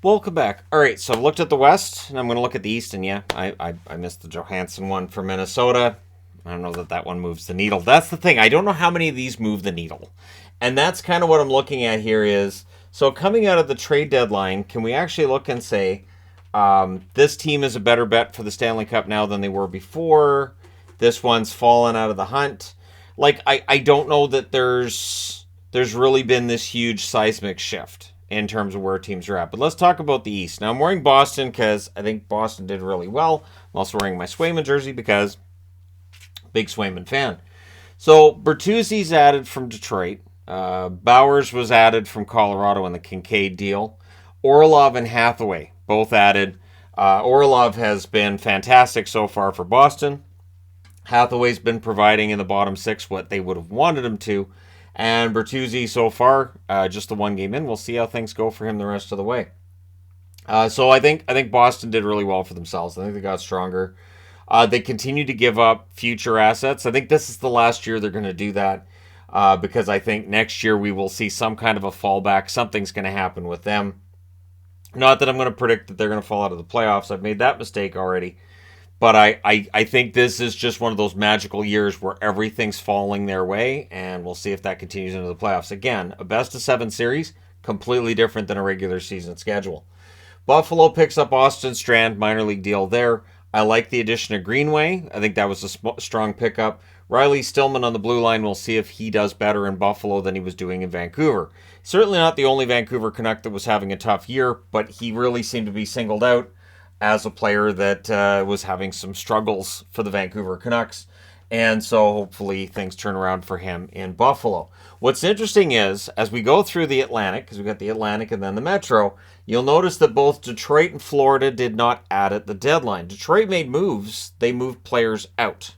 Welcome back. All right, so I've looked at the West, and I'm going to look at the East, and yeah, I missed the Johansson one for Minnesota. I don't know that that one moves the needle. That's the thing. I don't know how many of these move the needle. And that's kind of what I'm looking at here is, so coming out of the trade deadline, can we actually look and say, this team is a better bet for the Stanley Cup now than they were before? This one's fallen out of the hunt. Like, I don't know that there's really been this huge seismic shift in terms of where teams are at. But let's talk about the East. Now, I'm wearing Boston because I think Boston did really well. I'm also wearing my Swayman jersey because big Swayman fan. So, Bertuzzi's added from Detroit. Bowers was added from Colorado in the Kincaid deal. Orlov and Hathaway both added. Orlov has been fantastic so far for Boston. Hathaway's been providing in the bottom six what they would have wanted him to. And Bertuzzi so far, just the one game in. We'll see how things go for him the rest of the way. So I think Boston did really well for themselves. I think they got stronger. They continue to give up future assets. I think this is the last year they're going to do that because I think next year we will see some kind of a fallback. Something's going to happen with them. Not that I'm going to predict that they're going to fall out of the playoffs. I've made that mistake already. But I think this is just one of those magical years where everything's falling their way, and we'll see if that continues into the playoffs. Again, a best-of-7 series, completely different than a regular season schedule. Buffalo picks up Austin Strand, minor league deal there. I like the addition of Greenway. I think that was a strong pickup. Riley Stillman on the blue line, we'll see if he does better in Buffalo than he was doing in Vancouver. Certainly not the only Vancouver Canuck that was having a tough year, but he really seemed to be singled out as a player that was having some struggles for the Vancouver Canucks. And so hopefully things turn around for him in Buffalo. What's interesting is, as we go through the Atlantic, because we've got the Atlantic and then the Metro, you'll notice that both Detroit and Florida did not add at the deadline. Detroit made moves. They moved players out.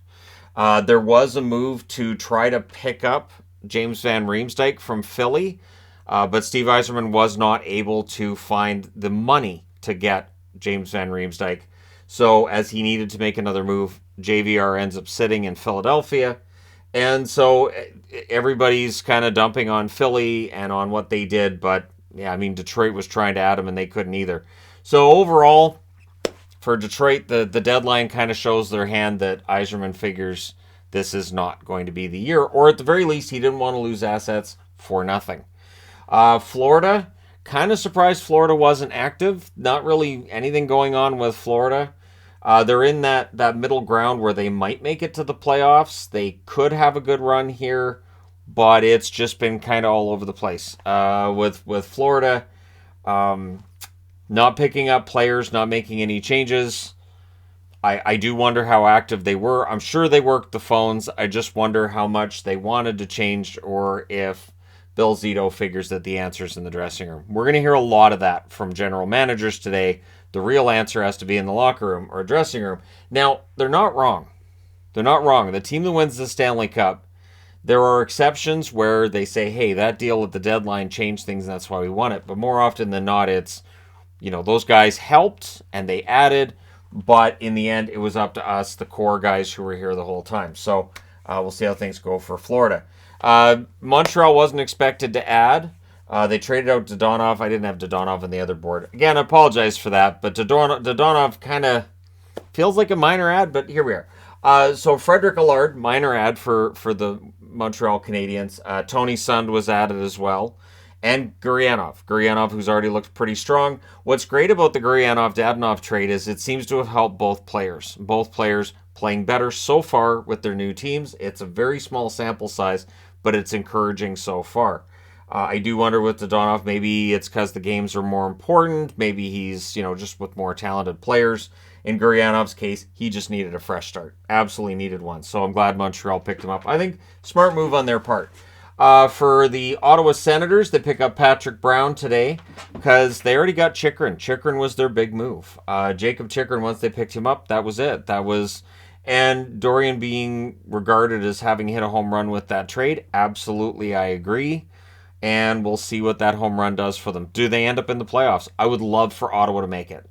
There was a move to try to pick up James Van Riemsdyk from Philly, but Steve Yzerman was not able to find the money to get James Van Riemsdyk. So as he needed to make another move, JVR ends up sitting in Philadelphia. And so everybody's kind of dumping on Philly and on what they did. But yeah, I mean, Detroit was trying to add him and they couldn't either. So overall, for Detroit, the deadline kind of shows their hand that Yzerman figures this is not going to be the year. Or at the very least, he didn't want to lose assets for nothing. Florida, kind of surprised Florida wasn't active. Not really anything going on with Florida. They're in that middle ground where they might make it to the playoffs. They could have a good run here, but it's just been kind of all over the place. With Florida, not picking up players, not making any changes. I do wonder how active they were. I'm sure they worked the phones. I just wonder how much they wanted to change or if Bill Zito figures that the answer's in the dressing room. We're going to hear a lot of that from general managers today. The real answer has to be in the locker room or dressing room. Now, they're not wrong. They're not wrong. The team that wins the Stanley Cup, there are exceptions where they say, hey, that deal at the deadline changed things and that's why we won it. But more often than not, it's, those guys helped and they added, but in the end, it was up to us, the core guys who were here the whole time. So we'll see how things go for Florida. Montreal wasn't expected to add. They traded out Dodonov. I didn't have Dodonov on the other board. Again, I apologize for that, but Dodonov kind of feels like a minor ad, but here we are. So Frederick Allard, minor ad for the Montreal Canadiens. Tony Sund was added as well. And Gurianov, who's already looked pretty strong. What's great about the Gurianov-Dadonov trade is it seems to have helped both players. Both players playing better so far with their new teams. It's a very small sample size, but it's encouraging so far. I do wonder with Dodonov, maybe it's because the games are more important. Maybe he's, just with more talented players. In Gurianov's case, he just needed a fresh start. Absolutely needed one. So I'm glad Montreal picked him up. I think smart move on their part. For the Ottawa Senators, they pick up Patrick Brown today because they already got Chychrun. Chychrun was their big move. Jacob Chychrun, once they picked him up, that was it. And Dorian being regarded as having hit a home run with that trade, absolutely I agree. And we'll see what that home run does for them. Do they end up in the playoffs? I would love for Ottawa to make it.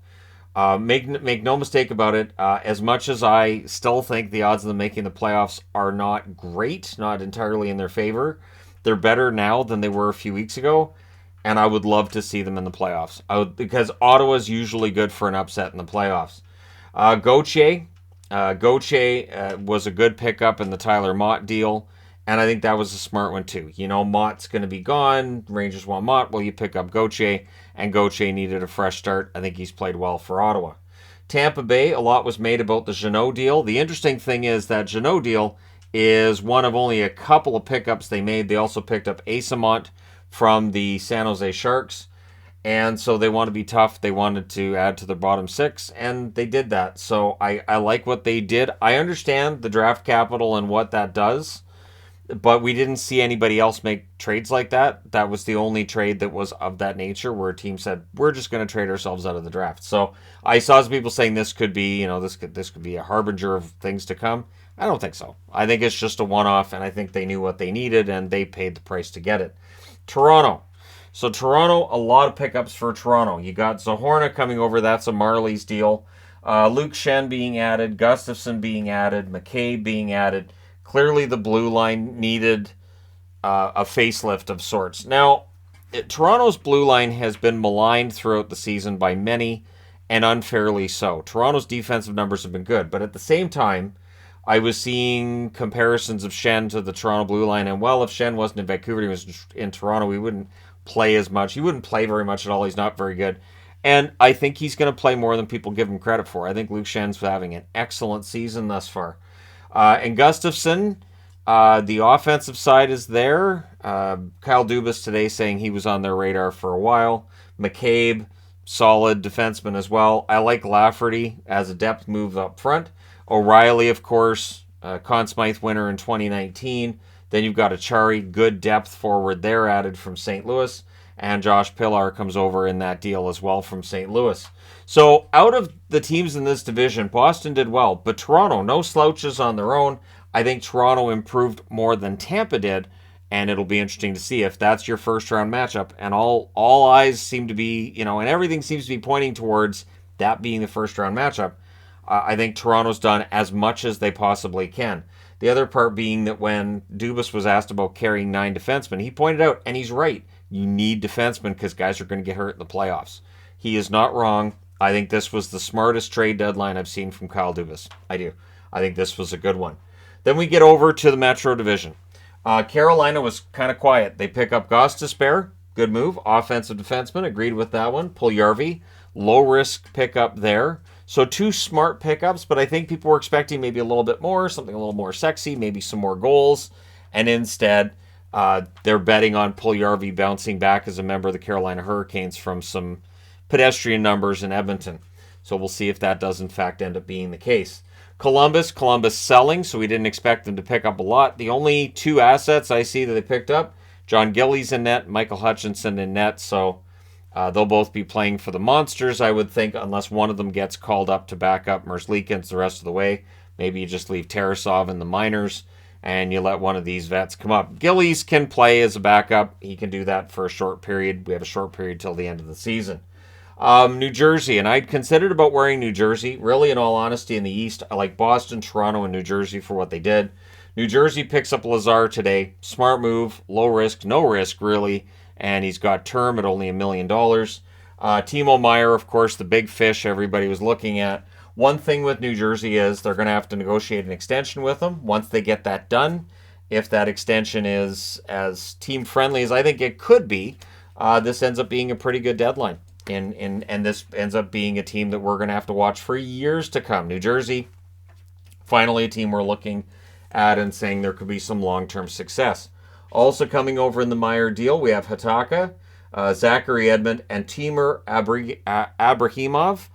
Make no mistake about it. As much as I still think the odds of them making the playoffs are not great, not entirely in their favor, they're better now than they were a few weeks ago. and I would love to see them in the playoffs. Because Ottawa's usually good for an upset in the playoffs. Gauthier. Gauthier was a good pickup in the Tyler Mott deal, and I think that was a smart one too. You know, Mott's going to be gone. Rangers want Mott. Well, you pick up Gauthier, and Gauthier needed a fresh start. I think he's played well for Ottawa. Tampa Bay, a lot was made about the Jeannot deal. The interesting thing is that Jeannot deal is one of only a couple of pickups they made. They also picked up Asamont from the San Jose Sharks. And so they want to be tough. They wanted to add to the bottom six, and they did that. So I like what they did. I understand the draft capital and what that does, but we didn't see anybody else make trades like that. That was the only trade that was of that nature where a team said, we're just going to trade ourselves out of the draft. So I saw some people saying this could be, this could be a harbinger of things to come. I don't think so. I think it's just a one-off, and I think they knew what they needed, and they paid the price to get it. Toronto. So Toronto, a lot of pickups for Toronto. You got Zahorna coming over. That's a Marley's deal. Luke Shen being added. Gustafson being added. McCabe being added. Clearly the blue line needed a facelift of sorts. Now, Toronto's blue line has been maligned throughout the season by many, and unfairly so. Toronto's defensive numbers have been good, but at the same time, I was seeing comparisons of Shen to the Toronto blue line, and well, if Shen wasn't in Vancouver, he was in Toronto, he wouldn't play as much. He wouldn't play very much at all. He's not very good. And I think he's going to play more than people give him credit for. I think Luke Shen's having an excellent season thus far. And Gustafson, the offensive side is there. Kyle Dubas today saying he was on their radar for a while. McCabe, solid defenseman as well. I like Lafferty as a depth move up front. O'Reilly, of course, Conn Smythe winner in 2019. Then you've got Achari, good depth forward there added from St. Louis. And Josh Pillar comes over in that deal as well from St. Louis. So out of the teams in this division, Boston did well. But Toronto, no slouches on their own. I think Toronto improved more than Tampa did. And it'll be interesting to see if that's your first round matchup. And all eyes seem to be, and everything seems to be pointing towards that being the first round matchup. I think Toronto's done as much as they possibly can. The other part being that when Dubas was asked about carrying 9 defensemen, he pointed out, and he's right, you need defensemen because guys are going to get hurt in the playoffs. He is not wrong. I think this was the smartest trade deadline I've seen from Kyle Dubas. I do. I think this was a good one. Then we get over to the Metro Division. Carolina was kind of quiet. They pick up Gostisbehere. Good move. Offensive defenseman. Agreed with that one. Puljujarvi. Low-risk pickup there. So 2 smart pickups, but I think people were expecting maybe a little bit more, something a little more sexy, maybe some more goals. And instead, they're betting on Puljujarvi bouncing back as a member of the Carolina Hurricanes from some pedestrian numbers in Edmonton. So we'll see if that does in fact end up being the case. Columbus selling, so we didn't expect them to pick up a lot. The only 2 assets I see that they picked up, John Gillies in net, Michael Hutchinson in net, so they'll both be playing for the Monsters, I would think, unless one of them gets called up to back up Merzlikins the rest of the way. Maybe you just leave Tarasov in the minors and you let one of these vets come up. Gillies can play as a backup. He can do that for a short period. We have a short period till the end of the season. New Jersey, and I'd considered about wearing New Jersey. Really, in all honesty, in the East, I like Boston, Toronto, and New Jersey for what they did. New Jersey picks up Lazar today. Smart move, low risk, no risk, really. And he's got term at only $1 million. Timo Meier, of course, the big fish everybody was looking at. One thing with New Jersey is they're going to have to negotiate an extension with him. Once they get that done, if that extension is as team-friendly as I think it could be, this ends up being a pretty good deadline. And this ends up being a team that we're going to have to watch for years to come. New Jersey, finally a team we're looking at and saying there could be some long-term success. Also coming over in the Meier deal, we have Hataka, Zachary Edmond, and Timur Abrahimov.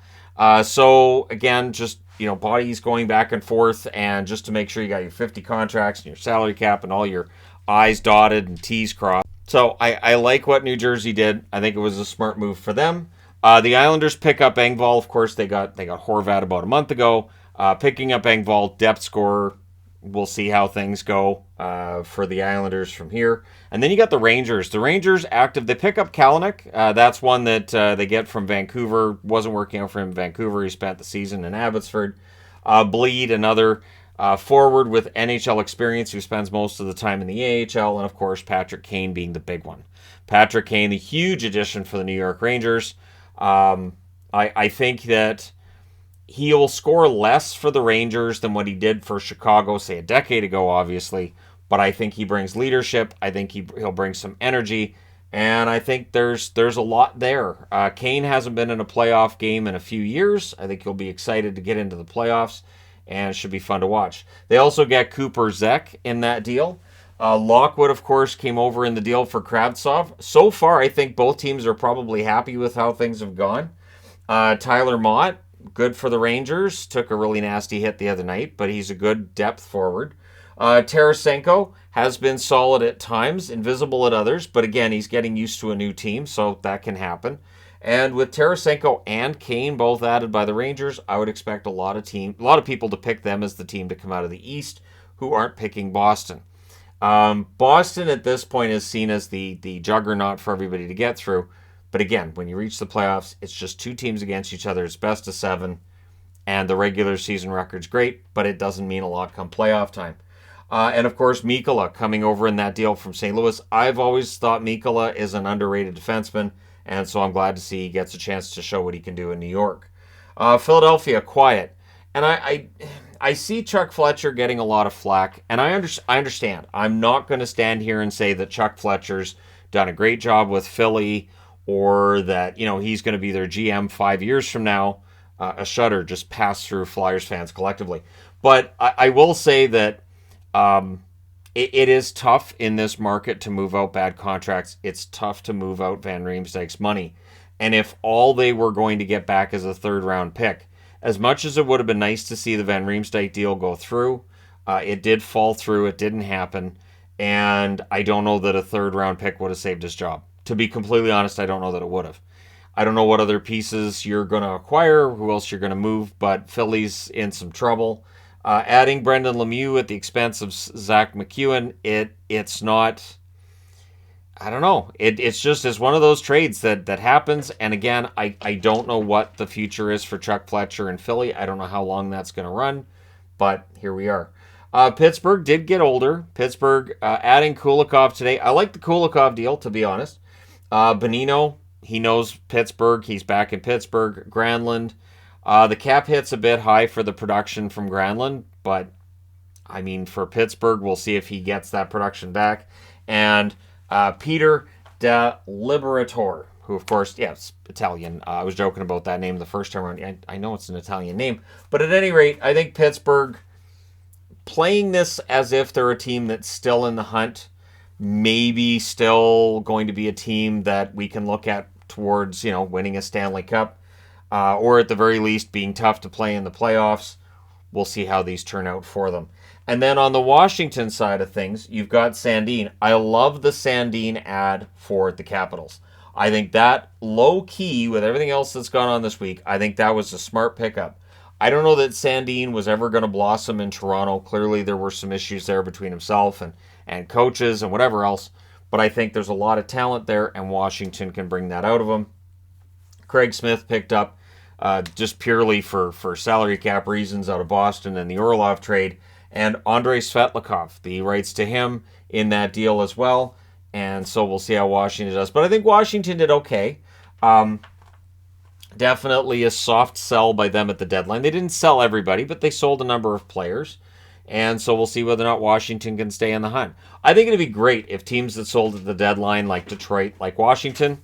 So again, just bodies going back and forth, and just to make sure you got your 50 contracts and your salary cap and all your I's dotted and T's crossed. So I like what New Jersey did. I think it was a smart move for them. The Islanders pick up Engvall. Of course, they got Horvat about a month ago. Picking up Engvall, depth scorer. We'll see how things go for the Islanders from here. And then you got the Rangers. The Rangers active. They pick up Kalanick. That's one that they get from Vancouver. Wasn't working out for him in Vancouver. He spent the season in Abbotsford. Bleed, another forward with NHL experience who spends most of the time in the AHL, and of course Patrick Kane being the big one. Patrick Kane, the huge addition for the New York Rangers. I think that he'll score less for the Rangers than what he did for Chicago, say, a decade ago, obviously. But I think he brings leadership. I think he'll bring some energy. And I think there's a lot there. Kane hasn't been in a playoff game in a few years. I think he'll be excited to get into the playoffs, and it should be fun to watch. They also get Cooper Zek in that deal. Lockwood, of course, came over in the deal for Kravtsov. So far, I think both teams are probably happy with how things have gone. Tyler Mott, good for the Rangers. Took a really nasty hit the other night, but he's a good depth forward. Tarasenko has been solid at times, invisible at others, but again, he's getting used to a new team, so that can happen. And with Tarasenko and Kane both added by the Rangers, I would expect a lot of people to pick them as the team to come out of the East who aren't picking Boston. Boston at this point is seen as the juggernaut for everybody to get through. But again, when you reach the playoffs, it's just two teams against each other. It's best of 7, and the regular season record's great, but it doesn't mean a lot come playoff time. And of course, Mikkola coming over in that deal from St. Louis. I've always thought Mikkola is an underrated defenseman, and so I'm glad to see he gets a chance to show what he can do in New York. Philadelphia, quiet. And I see Chuck Fletcher getting a lot of flack, and I understand. I'm not going to stand here and say that Chuck Fletcher's done a great job with Philly, or that, he's going to be their GM 5 years from now. A shudder just passed through Flyers fans collectively. But I will say that it is tough in this market to move out bad contracts. It's tough to move out Van Riemsdyk's money. And if all they were going to get back is a third-round pick, as much as it would have been nice to see the Van Riemsdyk deal go through, it did fall through. It didn't happen. And I don't know that a third-round pick would have saved his job. To be completely honest, I don't know that it would have. I don't know what other pieces you're going to acquire, who else you're going to move, but Philly's in some trouble. Adding Brendan Lemieux at the expense of Zach McEwen, it's not, I don't know. It's one of those trades that happens. And again, I don't know what the future is for Chuck Fletcher in Philly. I don't know how long that's going to run, but here we are. Pittsburgh did get older. Pittsburgh adding Kulikov today. I like the Kulikov deal, to be honest. Bonino, he knows Pittsburgh. He's back in Pittsburgh. Granlund. The cap hit's a bit high for the production from Granlund, but I mean, for Pittsburgh, we'll see if he gets that production back. And Peter de Liberatore, who, of course, it's Italian. I was joking about that name the first time around. I know it's an Italian name. But at any rate, I think Pittsburgh, playing this as if they're a team that's still in the hunt, maybe still going to be a team that we can look at towards, winning a Stanley Cup, or at the very least being tough to play in the playoffs. We'll see how these turn out for them. And then on the Washington side of things, you've got Sandin. I love the Sandin ad for the Capitals. I think that low-key, with everything else that's gone on this week, I think that was a smart pickup. I don't know that Sandin was ever going to blossom in Toronto. Clearly, there were some issues there between himself and coaches and whatever else. But I think there's a lot of talent there, and Washington can bring that out of him. Craig Smith picked up just purely for salary cap reasons out of Boston and the Orlov trade. And Andrei Svetlikov, the rights to him in that deal as well. And so we'll see how Washington does. But I think Washington did okay. Definitely a soft sell by them at the deadline. They didn't sell everybody, but they sold a number of players. And so we'll see whether or not Washington can stay in the hunt. I think it'd be great if teams that sold at the deadline, like Detroit, like Washington,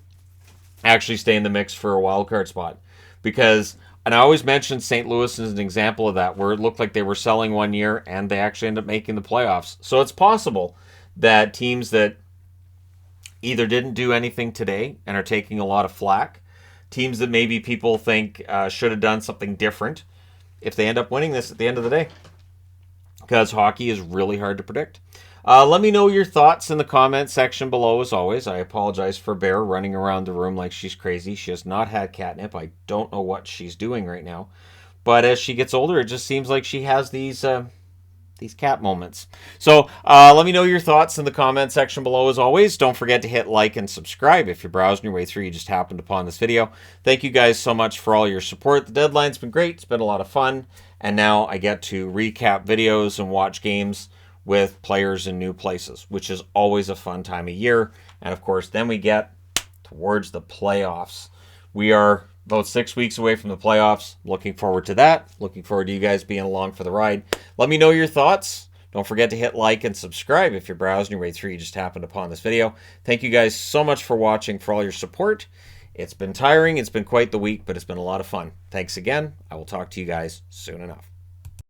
actually stay in the mix for a wild card spot. Because, and I always mention St. Louis as an example of that, where it looked like they were selling one year and they actually ended up making the playoffs. So it's possible that teams that either didn't do anything today and are taking a lot of flack, teams that maybe people think should have done something different, if they end up winning this at the end of the day. Because hockey is really hard to predict. Let me know your thoughts in the comment section below, as always. I apologize for Bear running around the room like she's crazy. She has not had catnip. I don't know what she's doing right now. But as she gets older, it just seems like she has these these cap moments. So let me know your thoughts in the comment section below. As always, don't forget to hit like and subscribe if you're browsing your way through. You just happened upon this video. Thank you guys so much for all your support. The deadline's been great. It's been a lot of fun. And now I get to recap videos and watch games with players in new places, which is always a fun time of year. And of course, then we get towards the playoffs. We are about 6 weeks away from the playoffs. Looking forward to that. Looking forward to you guys being along for the ride. Let me know your thoughts. Don't forget to hit like and subscribe if you're browsing your way through. You just happened upon this video. Thank you guys so much for watching, for all your support. It's been tiring. It's been quite the week, but it's been a lot of fun. Thanks again. I will talk to you guys soon enough.